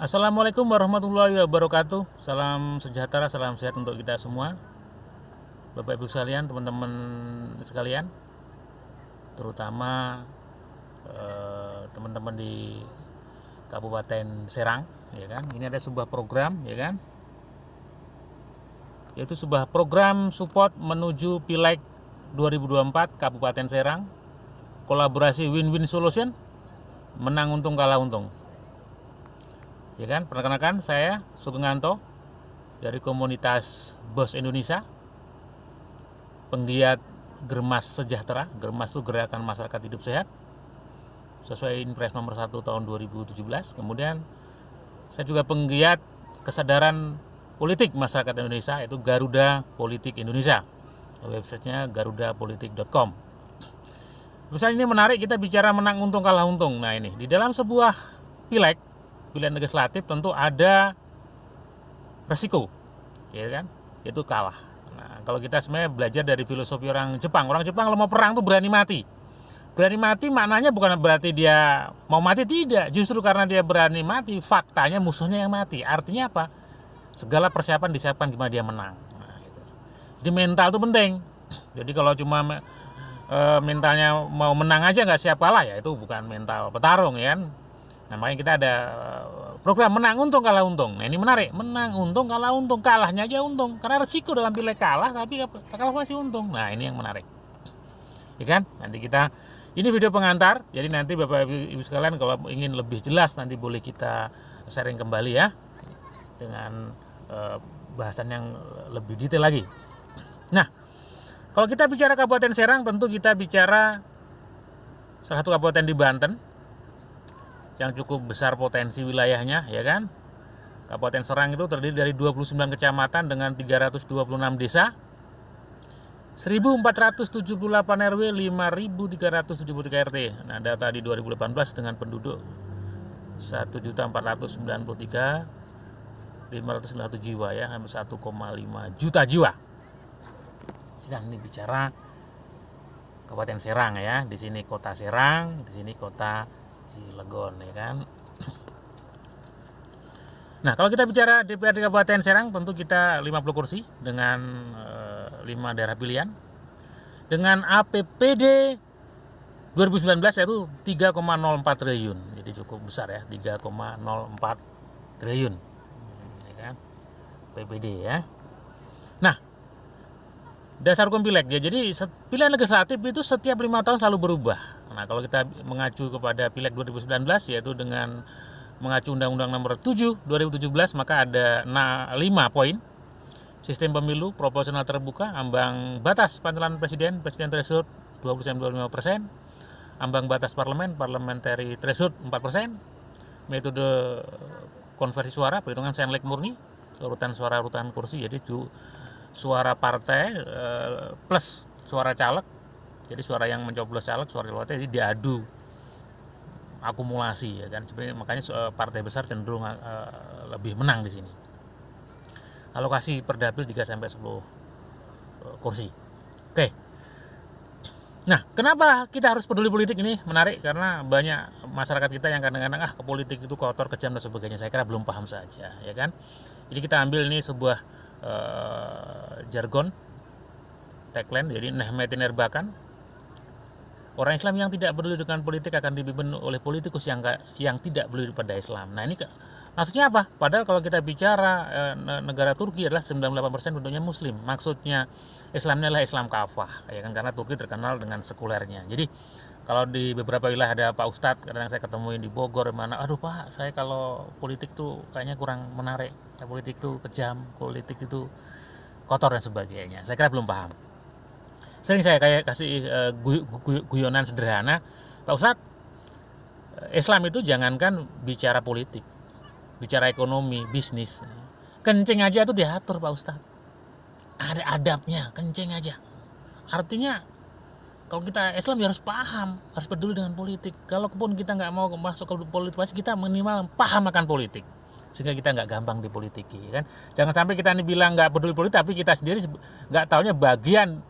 Assalamualaikum warahmatullahi wabarakatuh. Salam sejahtera, salam sehat untuk kita semua. Bapak Ibu sekalian, teman-teman sekalian, terutama teman-teman di Kabupaten Serang, ya kan? Ini ada sebuah program, ya kan? Yaitu sebuah program support menuju Pileg 2024 Kabupaten Serang. Kolaborasi win-win solution, menang untung kalah untung. Ya kan, perkenalkan saya Sugeng Anto dari komunitas Bos Indonesia, penggiat Germas Sejahtera. Germas itu Gerakan Masyarakat Hidup Sehat, sesuai Impres nomor 1 tahun 2017. Kemudian saya juga penggiat kesadaran politik masyarakat Indonesia, yaitu Garuda Politik Indonesia. Websitenya garudapolitik.com. Misalnya ini menarik, kita bicara menang untung kalah untung. Nah ini, di dalam sebuah pileg, pilihan legislatif tentu ada resiko, ya kan? Itu kalah. Nah, kalau kita sebenarnya belajar dari filosofi orang Jepang kalau mau perang tuh berani mati. Berani mati maknanya bukan berarti dia mau mati, tidak. Justru karena dia berani mati, faktanya musuhnya yang mati. Artinya apa? Segala persiapan disiapkan gimana dia menang. Nah, gitu. Jadi mental itu penting. Jadi kalau cuma mentalnya mau menang aja nggak siap kalah, ya itu bukan mental petarung, ya kan? Nah, makanya kita ada program menang untung kalah untung. Nah ini menarik, menang untung kalah untung, kalahnya aja untung. Karena resiko dalam pileg kalah, tapi kalah masih untung. Nah ini yang menarik, ya kan? Nanti kita, ini video pengantar, jadi nanti Bapak Ibu sekalian kalau ingin lebih jelas nanti boleh kita sharing kembali ya, dengan bahasan yang lebih detail lagi. Nah, kalau kita bicara Kabupaten Serang, tentu kita bicara salah satu kabupaten di Banten yang cukup besar potensi wilayahnya, ya kan? Kabupaten Serang itu terdiri dari 29 kecamatan dengan 326 desa, 1478 RW, 5373 RT. Nah, data di 2018 dengan penduduk 1.493.591 jiwa, ya, hampir 1,5 juta jiwa. Dan ini bicara Kabupaten Serang, ya. Di sini kota Serang, di sini kota Cilegon, ya kan. Nah, kalau kita bicara DPRD Kabupaten Serang, tentu kita 50 kursi dengan 5 daerah pilihan. Dengan APBD 2019 yaitu 3,04 triliun. Jadi cukup besar, ya, 3,04 triliun. Ya kan? APBD, ya. Nah, dasar hukum pileg, ya. Jadi pilihan legislatif itu setiap 5 tahun selalu berubah. Nah, kalau kita mengacu kepada pileg 2019, yaitu dengan mengacu Undang-Undang nomor 7 2017, maka ada 5 poin. Sistem pemilu proporsional terbuka, ambang batas pencalonan presiden threshold 20,25%, ambang batas parliamentary threshold 4%, metode konversi suara, perhitungan senlek murni, urutan suara, urutan kursi, jadi suara partai plus suara caleg. Jadi suara yang mencoblos caleg, suara partai, jadi diadu akumulasi, ya kan. Sebenarnya makanya partai besar cenderung lebih menang di sini. Alokasi per dapil 3 sampai 10 kursi. Oke. Nah, kenapa kita harus peduli politik ini? Menarik karena banyak masyarakat kita yang kadang-kadang ke politik itu kotor, kejam dan sebagainya. Saya kira belum paham saja, ya kan. Jadi kita ambil ini sebuah jargon tagline, jadi Nahmetin Erbakan. Orang Islam yang tidak peduli dengan politik akan dipimpin oleh politikus yang tidak peduli pada Islam. Nah ini maksudnya apa? Padahal kalau kita bicara negara Turki adalah 98% penduduknya Muslim. Maksudnya Islamnya adalah Islam kafah, ya kan? Karena Turki terkenal dengan sekulernya. Jadi kalau di beberapa wilayah ada Pak Ustadz, kadang saya ketemuin di Bogor, mana, aduh Pak, saya kalau politik tuh kayaknya kurang menarik. Politik tuh kejam, politik itu kotor dan sebagainya. Saya kira belum paham. Sering saya kayak kasih guyonan sederhana, Pak Ustadz, Islam itu jangankan bicara politik, bicara ekonomi, bisnis, kencing aja tuh diatur Pak Ustadz. Ada adabnya, kencing aja. Artinya kalau kita Islam ya harus paham, harus peduli dengan politik. Kalaupun kita nggak mau masuk ke politik, kita minimal paham akan politik, sehingga kita nggak gampang dipolitiki, kan. Jangan sampai kita ini bilang nggak peduli politik, tapi kita sendiri nggak taunya bagian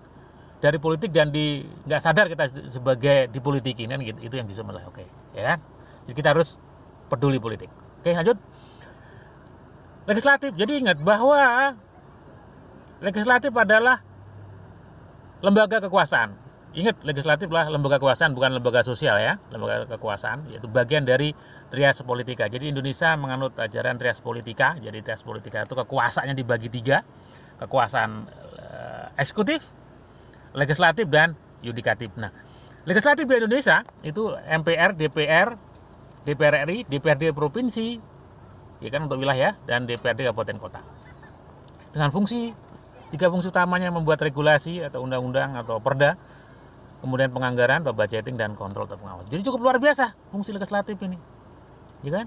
dari politik dan nggak sadar kita sebagai dipolitiki, kan gitu. Itu yang bisa malah, oke, ya kan. Jadi kita harus peduli politik. Oke, lanjut. Legislatif. Jadi ingat bahwa legislatif adalah lembaga kekuasaan. Ingat, legislatif lah lembaga kekuasaan, bukan lembaga sosial ya, lembaga kekuasaan, yaitu bagian dari trias politika. Jadi Indonesia menganut ajaran trias politika. Jadi trias politika itu kekuasaannya dibagi 3, kekuasaan eksekutif, legislatif, dan yudikatif. Nah, legislatif di Indonesia itu MPR, DPR, DPR RI, DPRD provinsi, ya kan, untuk wilayah, dan DPRD kabupaten kota. Dengan 3 fungsi utamanya: membuat regulasi atau undang-undang atau perda, kemudian penganggaran atau budgeting, dan kontrol atau pengawas. Jadi cukup luar biasa fungsi legislatif ini, ya kan?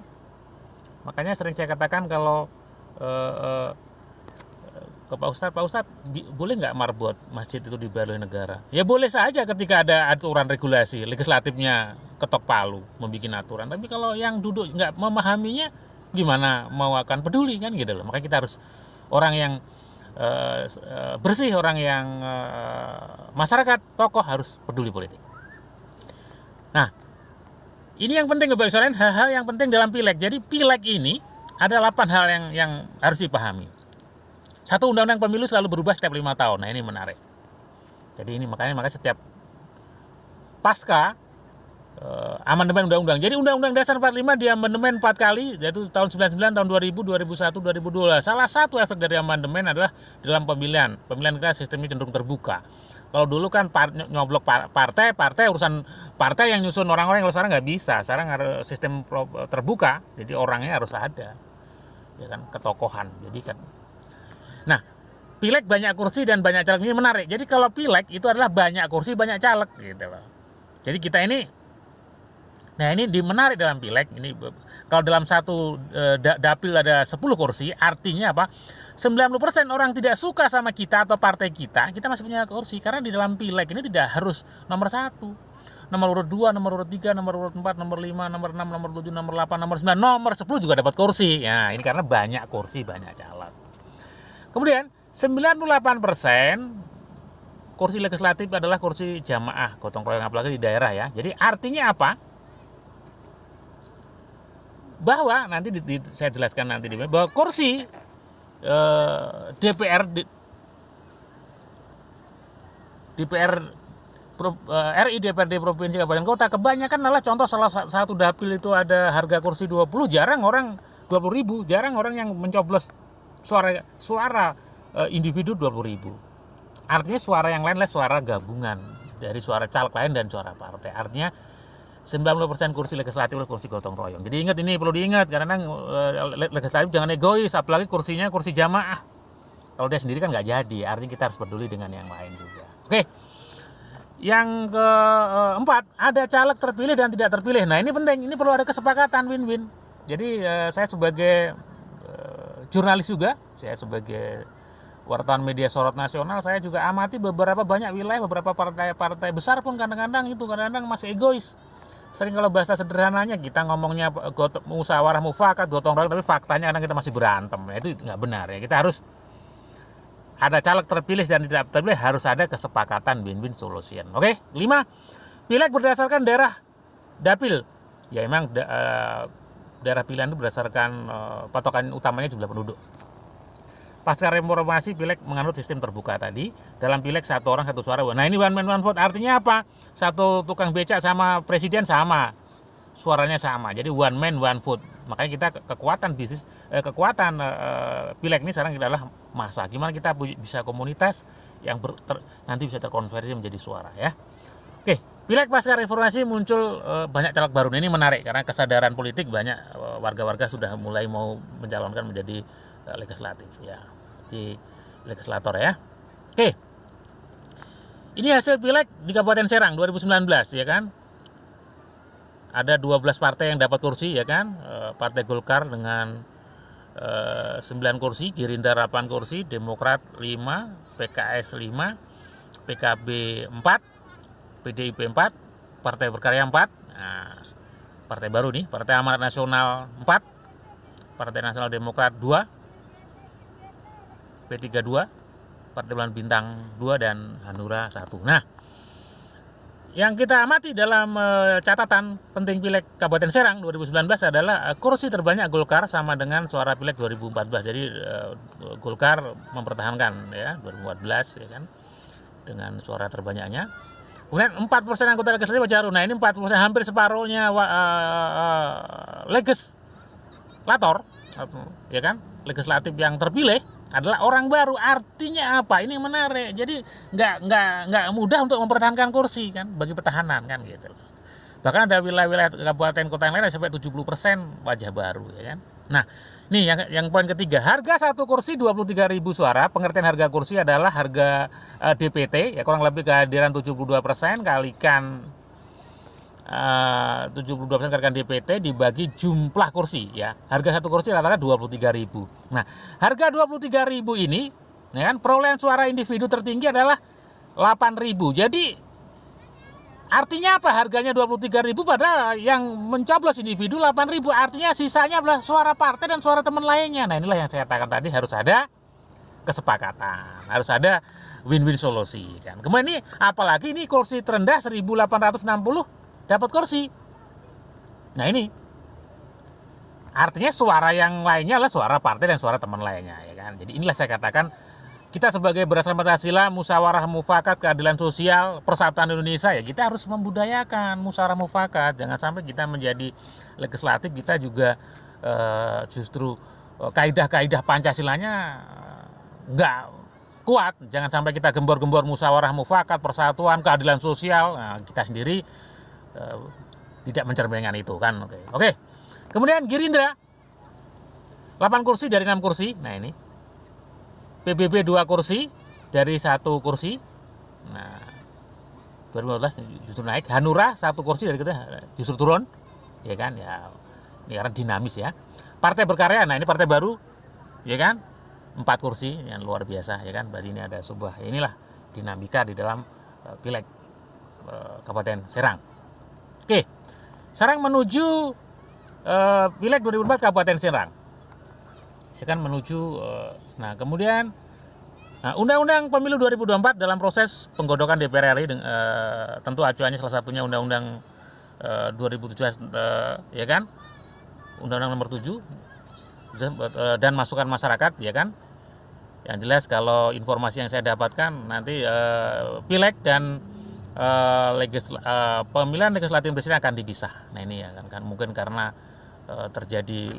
Makanya sering saya katakan kalau ke Pak Ustadz, boleh nggak marbot masjid itu dibayar oleh negara? Ya boleh saja ketika ada aturan regulasi, legislatifnya ketok palu membuat aturan. Tapi kalau yang duduk nggak memahaminya, gimana mau akan peduli, kan gitu loh. Makanya kita harus orang yang bersih, orang yang masyarakat, tokoh harus peduli politik. Nah, ini yang penting Bapak Ibu, hal-hal yang penting dalam pileg. Jadi pileg ini ada 8 hal yang harus dipahami. 1, undang-undang pemilu selalu berubah setiap 5 tahun. Nah, ini menarik. Jadi ini makanya setiap pasca amandemen undang-undang. Jadi undang-undang dasar 45 diamandemen 4 kali, yaitu tahun 99, tahun 2000, 2001, 2012. Salah satu efek dari amandemen adalah dalam pemilihan kita sistemnya cenderung terbuka. Kalau dulu kan nyoblok partai urusan partai yang nyusun orang-orang, kalau sekarang nggak bisa. Sekarang harus sistem terbuka, jadi orangnya harus ada, ya kan, ketokohan. Jadi kan, nah, pileg banyak kursi dan banyak caleg, ini menarik. Jadi kalau pileg itu adalah banyak kursi banyak caleg, gitu loh. Jadi kita ini, nah ini menarik dalam pileg ini. Kalau dalam satu dapil ada 10 kursi, artinya apa? 90% orang tidak suka sama kita atau partai kita masih punya kursi. Karena di dalam pileg ini tidak harus nomor 1, nomor urut 2, nomor urut 3, nomor urut 4, nomor 5, nomor 6, nomor 7, nomor 8, nomor 9, nomor 10 juga dapat kursi. Nah, ini karena banyak kursi banyak caleg. Kemudian 98% kursi legislatif adalah kursi jamaah, gotong royong, apalagi di daerah ya. Jadi artinya apa? Bahwa nanti saya jelaskan nanti bahwa kursi DPR RI, DPRD provinsi, kabupaten kota kebanyakan adalah, contoh salah satu dapil itu ada harga kursi 20, jarang orang 20.000, jarang orang yang mencoblos suara individu 20.000. Artinya suara yang lain adalah suara gabungan dari suara caleg lain dan suara partai. Artinya 90% kursi legislatif adalah kursi gotong royong. Jadi ingat, ini perlu diingat, karena legislatif jangan egois, apalagi kursinya kursi jamaah. Kalau dia sendiri kan nggak jadi. Artinya kita harus peduli dengan yang lain juga. Oke. Yang keempat, ada caleg terpilih dan tidak terpilih. Nah, ini penting, ini perlu ada kesepakatan win-win. Jadi saya sebagai jurnalis juga, saya sebagai wartawan media sorot nasional, saya juga amati beberapa banyak wilayah, beberapa partai besar pun kadang-kadang masih egois. Sering kalau bahasa sederhananya kita ngomongnya musyawarah mufakat, gotong royong, tapi faktanya kadang kita masih berantem. Itu nggak benar ya. Kita harus ada caleg terpilih dan tidak terpilih, harus ada kesepakatan win-win solution. Oke, 5. Pileg berdasarkan daerah dapil. Ya memang daerah pilihan itu berdasarkan patokan utamanya jumlah penduduk. Pasca reformasi, pileg menganut sistem terbuka tadi. Dalam pileg 1 orang 1 suara. Nah, ini one man one vote. Artinya apa? 1 tukang becak sama presiden sama, suaranya sama. Jadi one man one vote. Makanya kita kekuatan pileg ini sekarang adalah massa. Gimana kita bisa komunitas yang nanti bisa terkonversi menjadi suara ya. Oke, pileg pasca reformasi muncul banyak caleg baru. Ini menarik karena kesadaran politik, banyak warga-warga sudah mulai mau mencalonkan menjadi legislatif ya, di legislator ya. Oke, ini hasil pileg di Kabupaten Serang 2019 ya kan. Ada 12 partai yang dapat kursi ya kan. Partai Golkar dengan 9 kursi, Gerindra 8 kursi, Demokrat 5, PKS 5, PKB 4, PDIP 4, Partai Berkarya 4. Nah, partai baru nih, Partai Amanat Nasional 4, Partai Nasional Demokrat 2, P3 2, Partai Bulan Bintang 2, dan Hanura 1. Nah, Yang kita amati dalam catatan penting Pileg Kabupaten Serang 2019 adalah kursi terbanyak Golkar sama dengan suara Pileg 2014. Jadi Golkar mempertahankan ya 2014 ya kan dengan suara terbanyaknya. Kemudian 4% anggota legislatif Jarum. Nah ini 4% hampir separuhnya legislator ya kan, legislatif yang terpilih adalah orang baru. Artinya apa? Ini menarik. Jadi nggak mudah untuk mempertahankan kursi kan bagi pertahanan kan gitu. Bahkan ada wilayah-wilayah kabupaten kota yang lain sampai 70% wajah baru ya kan. Nah, ini yang poin ketiga, harga satu kursi 23.000 suara. Pengertian harga kursi adalah harga DPT ya kurang lebih kehadiran 72% kalikan 72% kalikan DPT dibagi jumlah kursi ya. Harga satu kursi rata-rata 23.000. Nah, harga 23.000 ini ya kan perolehan suara individu tertinggi adalah 8.000. Jadi artinya apa? Harganya 23.000 padahal yang mencoblos individu 8.000. Artinya sisanya adalah suara partai dan suara teman lainnya. Nah, inilah yang saya katakan tadi, harus ada kesepakatan, harus ada win-win solusi kan. Kemudian ini apalagi ini kursi terendah 1.860 dapat kursi. Nah ini artinya suara yang lainnya adalah suara partai dan suara teman lainnya ya kan. Jadi inilah saya katakan kita sebagai berdasarkan Pancasila, musyawarah mufakat, keadilan sosial, persatuan Indonesia ya kita harus membudayakan musyawarah mufakat. Jangan sampai kita menjadi legislatif kita juga justru kaidah-kaidah Pancasilanya nggak kuat. Jangan sampai kita gembor-gembor musyawarah mufakat, persatuan, keadilan sosial. Nah, kita sendiri tidak mencerminkan itu kan. Oke. Kemudian Gerindra 8 kursi dari 6 kursi. Nah ini PBB 2 kursi dari 1 kursi. Nah 2015 justru naik. Hanura 1 kursi dari kita justru turun ya kan ya. Ini karena dinamis ya. Partai Berkarya, nah ini partai baru ya kan 4 kursi yang luar biasa ya kan. Berarti ini ada sebuah inilah dinamika di dalam Pileg Kabupaten Serang. Oke, sekarang menuju Pileg 2004 Kabupaten Serang. Ya kan menuju nah kemudian Undang-Undang Pemilu 2024 dalam proses penggodokan DPR RI tentu acuannya salah satunya Undang-Undang 2017 ya kan? Undang-Undang nomor 7 dan masukan masyarakat ya kan? Yang jelas kalau informasi yang saya dapatkan nanti Pileg dan pemilihan legislatif presiden akan dipisah. Nah ini ya kan mungkin karena terjadi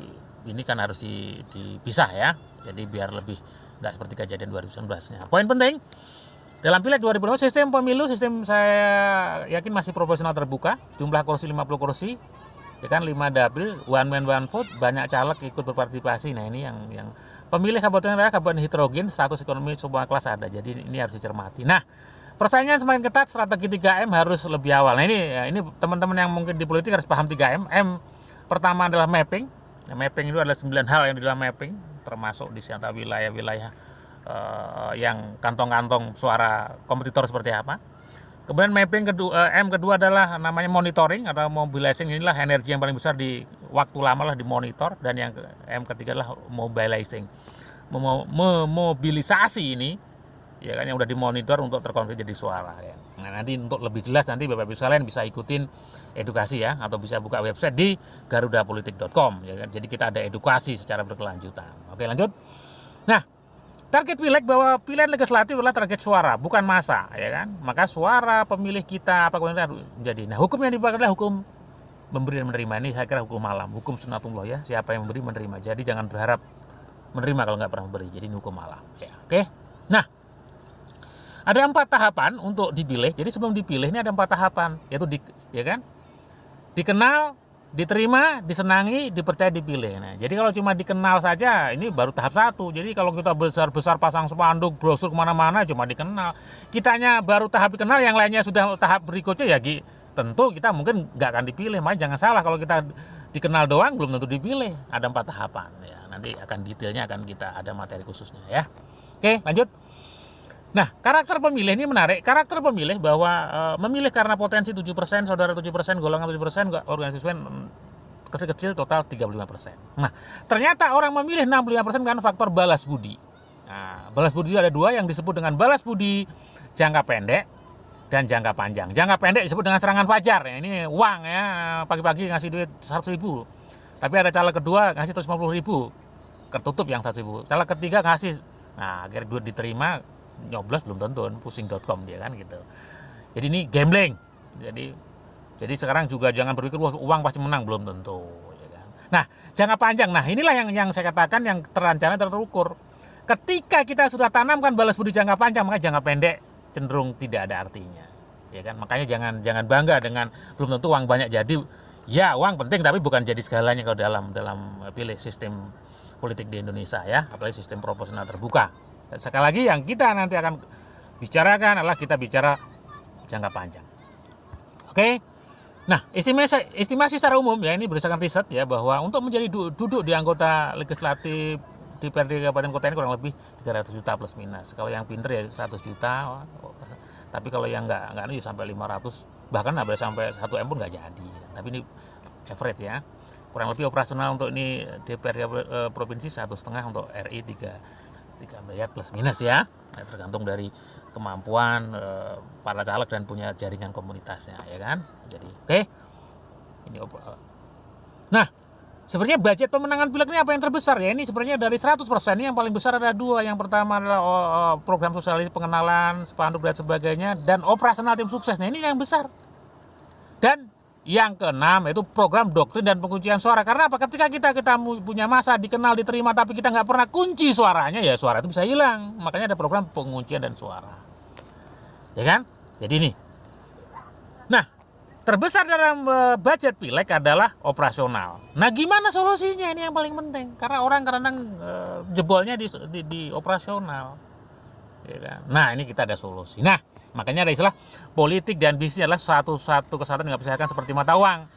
ini kan harus dipisah ya. Jadi biar lebih nggak seperti kejadian 2019. Nah, poin penting dalam Pileg 2020 sistem pemilu saya yakin masih proporsional terbuka. Jumlah kursi 50 kursi, ya kan 5 dapil, one man one vote, banyak caleg ikut berpartisipasi. Nah ini yang pemilih kabupaten adalah kabupaten heterogen, status ekonomi semua kelas ada. Jadi ini harus dicermati. Nah persaingan semakin ketat, strategi 3M harus lebih awal. Nah ini teman-teman yang mungkin di politik harus paham 3M. M pertama adalah mapping. Nah, mapping itu adalah 9 hal yang di dalam mapping, termasuk di antara wilayah-wilayah yang kantong-kantong suara kompetitor seperti apa. Kemudian mapping M kedua adalah namanya monitoring atau mobilizing. Inilah energi yang paling besar di waktu lama lah dimonitor. Dan yang M ketiga adalah mobilizing, memobilisasi ini ya kan yang udah dimonitor untuk terkonversi jadi suara ya. Nah nanti untuk lebih jelas nanti Bapak Ibu sekalian bisa ikutin edukasi ya atau bisa buka website di garudapolitik.com ya kan. Jadi kita ada edukasi secara berkelanjutan. Oke lanjut. Nah target Pileg bahwa pilihan legislatif adalah target suara bukan massa ya kan. Maka suara pemilih kita apa menjadi. Nah hukum yang dipakai adalah hukum memberi dan menerima. Ini saya kira hukum malam, hukum sunatullah ya. Siapa yang memberi menerima. Jadi jangan berharap menerima kalau nggak pernah memberi. Jadi ini hukum malam ya. Oke. Nah ada 4 tahapan untuk dipilih. Jadi sebelum dipilih ini ada 4 tahapan, yaitu ya kan? Dikenal, diterima, disenangi, dipercaya, dipilih. Nah, jadi kalau cuma dikenal saja ini baru tahap 1. Jadi kalau kita besar-besar pasang spanduk, brosur kemana-mana cuma dikenal. Kitanya baru tahap dikenal, yang lainnya sudah tahap berikutnya ya tentu kita mungkin nggak akan dipilih. Makanya jangan salah kalau kita dikenal doang belum tentu dipilih. Ada 4 tahapan ya. Nanti akan detailnya akan kita ada materi khususnya ya. Oke, lanjut. Nah, karakter pemilih ini menarik. Karakter pemilih bahwa memilih karena potensi 7%, saudara 7%, golongan 7%, organisasi kecil-kecil total 35%. Nah, ternyata orang memilih 65% karena faktor balas budi. Nah, balas budi ada 2 yang disebut dengan balas budi jangka pendek dan jangka panjang. Jangka pendek disebut dengan serangan fajar. Ya, ini uang ya, pagi-pagi ngasih duit 100.000. Tapi ada caleg kedua ngasih 150.000. Tertutup yang 100.000. Caleg ketiga ngasih. Nah, akhirnya duit diterima, nyoblos belum tentu, pusing.com dia kan gitu. Jadi ini gambling. Jadi sekarang juga jangan berpikir wah uang pasti menang, belum tentu. Ya kan? Nah, jangka panjang. Nah, inilah yang saya katakan yang terancana terukur. Ketika kita sudah tanamkan balas budi jangka panjang, maka jangka pendek cenderung tidak ada artinya, ya kan? Makanya jangan bangga dengan belum tentu uang banyak jadi. Ya, uang penting tapi bukan jadi segalanya kalau dalam pilih sistem politik di Indonesia ya, apalagi sistem proporsional terbuka. Dan sekali lagi yang kita nanti akan bicarakan adalah kita bicara jangka panjang. Oke. Nah, estimasi secara umum ya, ini berdasarkan riset ya, bahwa untuk menjadi duduk di anggota legislatif DPRD Kabupaten Kota ini kurang lebih 300 juta plus minus. Kalau yang pinter ya 100 juta. Tapi kalau yang enggak ini sampai 500, bahkan ada sampai 1 M pun enggak jadi. Tapi ini average ya. Kurang lebih operasional untuk ini DPRD provinsi 1,5, untuk RI 3 miliar plus minus ya. Tergantung dari kemampuan para caleg dan punya jaringan komunitasnya ya kan. Jadi oke. Ini nah, sebenarnya budget pemenangan pileg ini apa yang terbesar ya? Ini sebenarnya dari 100% ini yang paling besar ada 2. Yang pertama adalah program sosialisasi pengenalan, spanduk dan sebagainya, dan operasional tim sukses. Nah, ini yang besar. Dan yang keenam itu program doktrin dan penguncian suara. Karena apa? Ketika kita punya masa dikenal, diterima, tapi kita nggak pernah kunci suaranya, ya suara itu bisa hilang. Makanya ada program penguncian dan suara. Ya kan? Jadi ini. Nah, terbesar dalam budget pileg adalah operasional. Nah, gimana solusinya? Ini yang paling penting. Karena orang kadang jebolnya di operasional. Ya kan? Nah, ini kita ada solusi. Nah, makanya ada istilah politik dan bisnis adalah satu kesatuan yang nggak bisa seperti mata uang.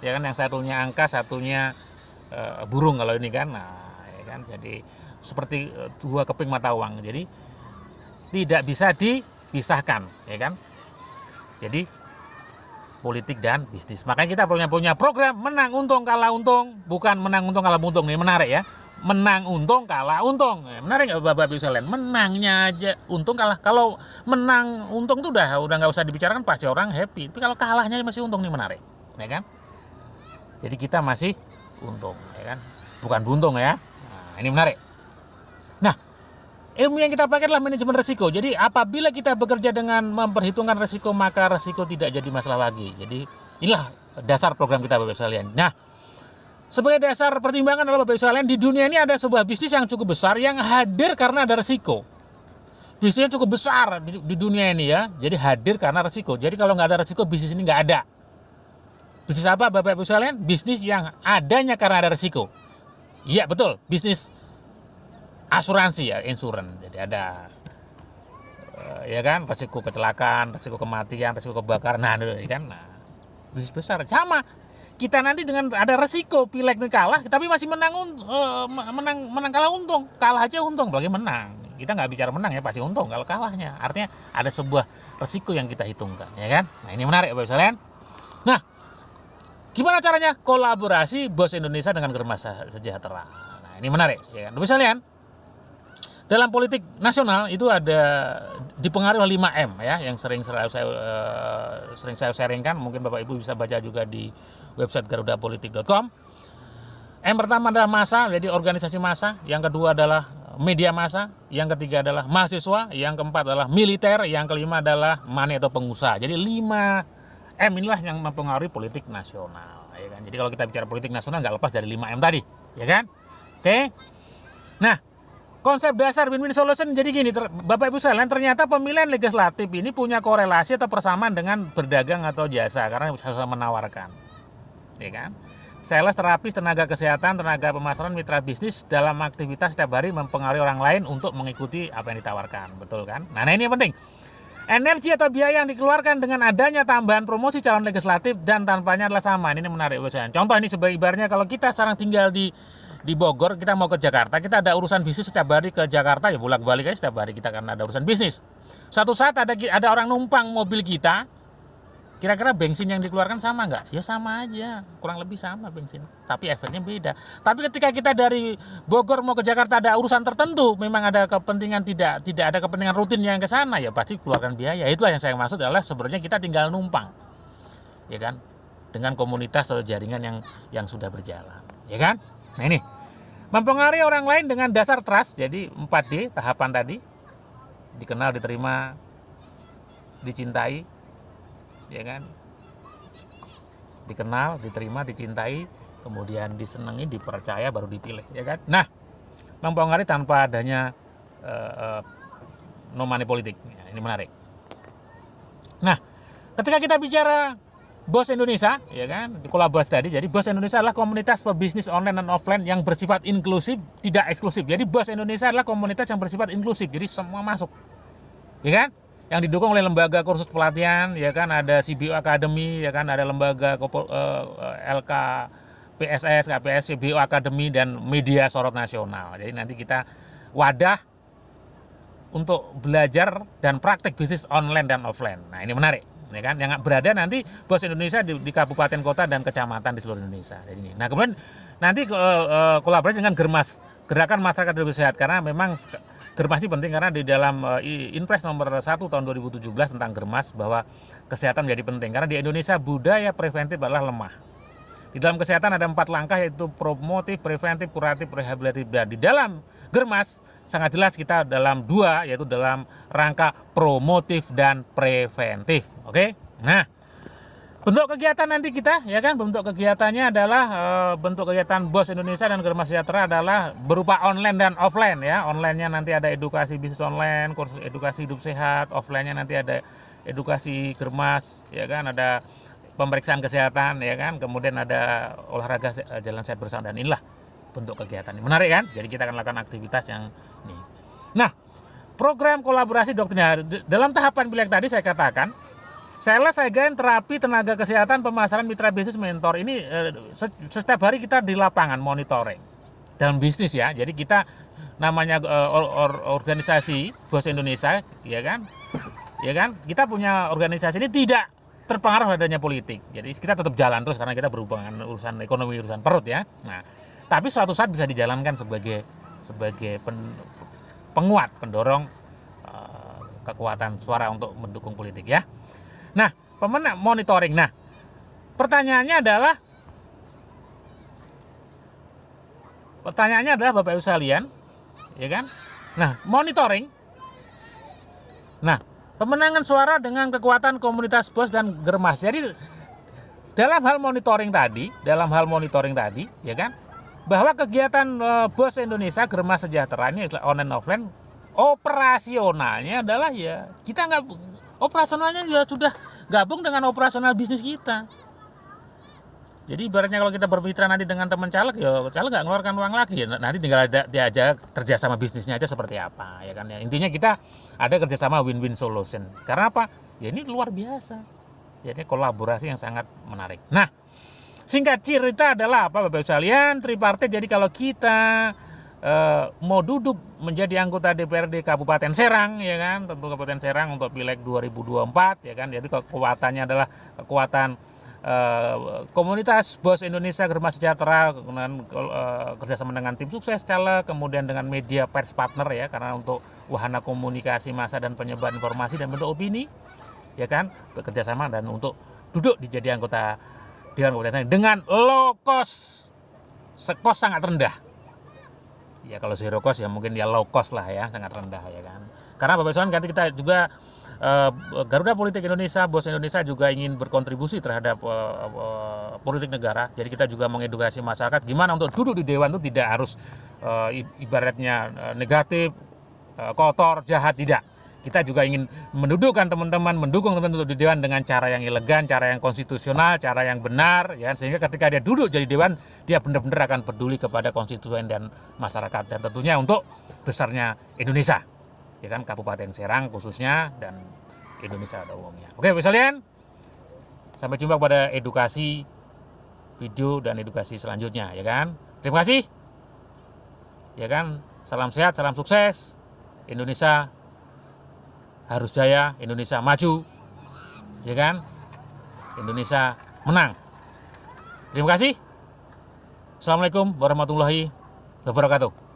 Ya kan, yang satunya angka, satunya burung kalau ini kan. Nah, ya kan, jadi seperti dua keping mata uang. Jadi tidak bisa dipisahkan, ya kan? Jadi politik dan bisnis. Makanya kita punya program menang untung kalah untung, bukan menang untung kalah untung. Ini menarik ya. Menang untung kalah untung. Menarik nggak Bapak Ibu sekalian? Menangnya aja untung kalah. Kalau menang untung itu udah nggak usah dibicarakan, pasti orang happy. Tapi kalau kalahnya masih untung, nih menarik, ya kan? Jadi kita masih untung, ya kan? Bukan buntung ya. Nah, ini menarik. Nah, ilmu yang kita pakai adalah manajemen risiko. Jadi apabila kita bekerja dengan memperhitungkan risiko, maka risiko tidak jadi masalah lagi. Jadi inilah dasar program kita Bapak Ibu sekalian. Nah, sebagai dasar pertimbangan adalah Bapak Ibu sekalian, di dunia ini ada sebuah bisnis yang cukup besar yang hadir karena ada risiko. Bisnisnya cukup besar di dunia ini ya, jadi hadir karena risiko. Jadi kalau nggak ada risiko, bisnis ini nggak ada. Bisnis apa Bapak Ibu sekalian? Bisnis yang adanya karena ada risiko. Iya betul, bisnis asuransi ya, insurance. Jadi ada ya kan, risiko kecelakaan, risiko kematian, risiko kebakaran. Nah, ya kan. Nah, bisnis besar sama. Kita nanti dengan ada resiko pileg kalah, tapi masih menang kalah untung. Kalah aja untung, apalagi menang. Kita nggak bicara menang ya, pasti untung kalau kalahnya. Artinya ada sebuah resiko yang kita hitungkan, ya kan? Nah, ini menarik Bapak sekalian. Nah, gimana caranya kolaborasi Bos Indonesia dengan Germas Sejahtera? Nah, ini menarik, ya kan? Bapak sekalian, dalam politik nasional itu ada dipengaruhi oleh 5M ya, yang sering saya sharingkan. Mungkin Bapak Ibu bisa baca juga di website garudapolitik.com. M pertama adalah massa, jadi organisasi massa. Yang kedua adalah media massa. Yang ketiga adalah mahasiswa. Yang keempat adalah militer. Yang kelima adalah money atau pengusaha. Jadi 5M inilah yang mempengaruhi politik nasional, ya kan? Jadi kalau kita bicara politik nasional nggak lepas dari 5M tadi, ya kan? Oke. Nah, konsep dasar win-win solution jadi gini, Bapak Ibu sekalian, ternyata pemilihan legislatif ini punya korelasi atau persamaan dengan berdagang atau jasa, karena bisa menawarkan. Ya kan? Sales, terapis, tenaga kesehatan, tenaga pemasaran, mitra bisnis dalam aktivitas setiap hari mempengaruhi orang lain untuk mengikuti apa yang ditawarkan, betul kan? Nah, ini yang penting. Energi atau biaya yang dikeluarkan dengan adanya tambahan promosi calon legislatif dan tanpanya adalah sama. Ini menarik Bapak. Contoh ini sebagai ibaratnya kalau kita sekarang tinggal di Bogor, kita mau ke Jakarta, kita ada urusan bisnis setiap hari ke Jakarta, ya bolak-balik aja setiap hari kita karena ada urusan bisnis. Suatu saat ada orang numpang mobil kita, Kira-kira bensin yang dikeluarkan sama nggak? Ya sama aja, kurang lebih sama bensin. Tapi efeknya beda. Tapi ketika kita dari Bogor mau ke Jakarta ada urusan tertentu, memang ada kepentingan tidak ada kepentingan rutin yang ke sana, ya pasti keluarkan biaya. Itulah yang saya maksud adalah sebenarnya kita tinggal numpang, ya kan? Dengan komunitas atau jaringan yang sudah berjalan, ya kan? Nah ini mempengaruhi orang lain dengan dasar trust. Jadi 4D tahapan tadi, dikenal, diterima, dicintai, ya kan, dikenal, diterima, dicintai, kemudian disenangi, dipercaya, baru dipilih, ya kan. Nah, mempengaruhi tanpa adanya no money politik. Ya, ini menarik. Nah, ketika kita bicara BOS Indonesia, ya kan, di kolaborasi tadi, jadi BOS Indonesia adalah komunitas pebisnis online dan offline yang bersifat inklusif, tidak eksklusif. Jadi BOS Indonesia adalah komunitas yang bersifat inklusif, jadi semua masuk, ya kan, yang didukung oleh lembaga kursus pelatihan, ya kan, ada CBO Academy, ya kan, ada lembaga LK PSS, KPS, CBO Academy, dan media sorot nasional. Jadi nanti kita wadah untuk belajar dan praktek bisnis online dan offline. Nah ini menarik, ya kan, yang berada nanti BOS Indonesia di kabupaten, kota, dan kecamatan di seluruh Indonesia. Jadi ini. Nah kemudian nanti kolaborasi dengan Germas, Gerakan Masyarakat Hidup Sehat, karena memang Germas ini penting karena di dalam Inpres nomor 1 tahun 2017 tentang Germas bahwa kesehatan menjadi penting karena di Indonesia budaya preventif adalah lemah. Di dalam kesehatan ada 4 langkah, yaitu promotif, preventif, kuratif, rehabilitatif. Dan di dalam Germas sangat jelas kita dalam 2, yaitu dalam rangka promotif dan preventif. Oke? Nah, bentuk kegiatan nanti kita, ya kan, bentuk kegiatannya adalah bentuk kegiatan BOS Indonesia dan Germas Sejahtera adalah berupa online dan offline, ya. Online-nya nanti ada edukasi bisnis online, kursus edukasi hidup sehat, offline-nya nanti ada edukasi Germas, ya kan, ada pemeriksaan kesehatan, ya kan, kemudian ada olahraga jalan sehat bersama, dan inilah bentuk kegiatan ini. Menarik kan? Jadi kita akan lakukan aktivitas yang ini. Nah, program kolaborasi dokternya dalam tahapan pileg tadi saya katakan, sales, agen, terapi, tenaga kesehatan, pemasaran, mitra bisnis, mentor. Ini setiap hari kita di lapangan monitoring dalam bisnis, ya. Jadi kita namanya organisasi BOS Indonesia, ya kan, kita punya organisasi ini tidak terpengaruh adanya politik. Jadi kita tetap jalan terus karena kita berhubungan urusan ekonomi, urusan perut, ya. Nah, tapi suatu saat bisa dijalankan sebagai penguat, pendorong kekuatan suara untuk mendukung politik, ya. Nah, pemenang monitoring. Nah, pertanyaannya adalah Bapak Ibu sekalian, ya kan? Nah, monitoring. Nah, pemenangan suara dengan kekuatan komunitas BOS dan Germas. Jadi dalam hal monitoring tadi, ya kan, bahwa kegiatan BOS Indonesia Germas Sejahtera ini online offline, operasionalnya adalah, ya, kita nggak, operasionalnya ya sudah gabung dengan operasional bisnis kita. Jadi ibaratnya kalau kita bermitra nanti dengan teman caleg, ya caleg nggak ngeluarkan uang lagi, nanti tinggal dia aja kerjasama bisnisnya aja seperti apa, ya kan, ya. Intinya kita ada kerjasama win-win solution. Karena apa? Ya ini luar biasa. Jadi kolaborasi yang sangat menarik. Nah, singkat cerita adalah apa, Bapak Ibu sekalian, tripartit. Jadi kalau kita mau duduk menjadi anggota DPRD Kabupaten Serang, ya kan, tentu Kabupaten Serang untuk pileg 2024, ya kan, jadi kekuatannya adalah kekuatan komunitas BOS Indonesia Germas Sejahtera, kemudian kerjasama dengan tim sukses caleg, kemudian dengan media pers partner, ya, karena untuk wahana komunikasi massa dan penyebar informasi dan bentuk opini, ya kan, bekerjasama, dan untuk duduk jadi anggota Dewan Kabupaten Serang dengan low cost, sekos sangat rendah. Ya kalau zero cost ya mungkin ya low cost lah, ya, sangat rendah, ya kan. Karena Bapak Ibu nanti kita juga Garuda Politik Indonesia, BOS Indonesia juga ingin berkontribusi terhadap politik negara. Jadi kita juga mengedukasi masyarakat gimana untuk duduk di dewan itu tidak harus ibaratnya negatif, kotor, jahat, tidak. Kita juga ingin mendudukkan teman-teman, mendukung teman-teman untuk di dewan dengan cara yang elegan, cara yang konstitusional, cara yang benar, ya, sehingga ketika dia duduk jadi dewan, dia benar-benar akan peduli kepada konstituen dan masyarakat, dan tentunya untuk besarnya Indonesia, ya kan, Kabupaten Serang khususnya dan Indonesia pada umumnya. Oke, Bapak sekalian, sampai jumpa pada edukasi video dan edukasi selanjutnya, ya kan. Terima kasih, ya kan. Salam sehat, salam sukses. Indonesia harus jaya, Indonesia maju, ya kan. Indonesia menang. Terima kasih. Assalamualaikum warahmatullahi wabarakatuh.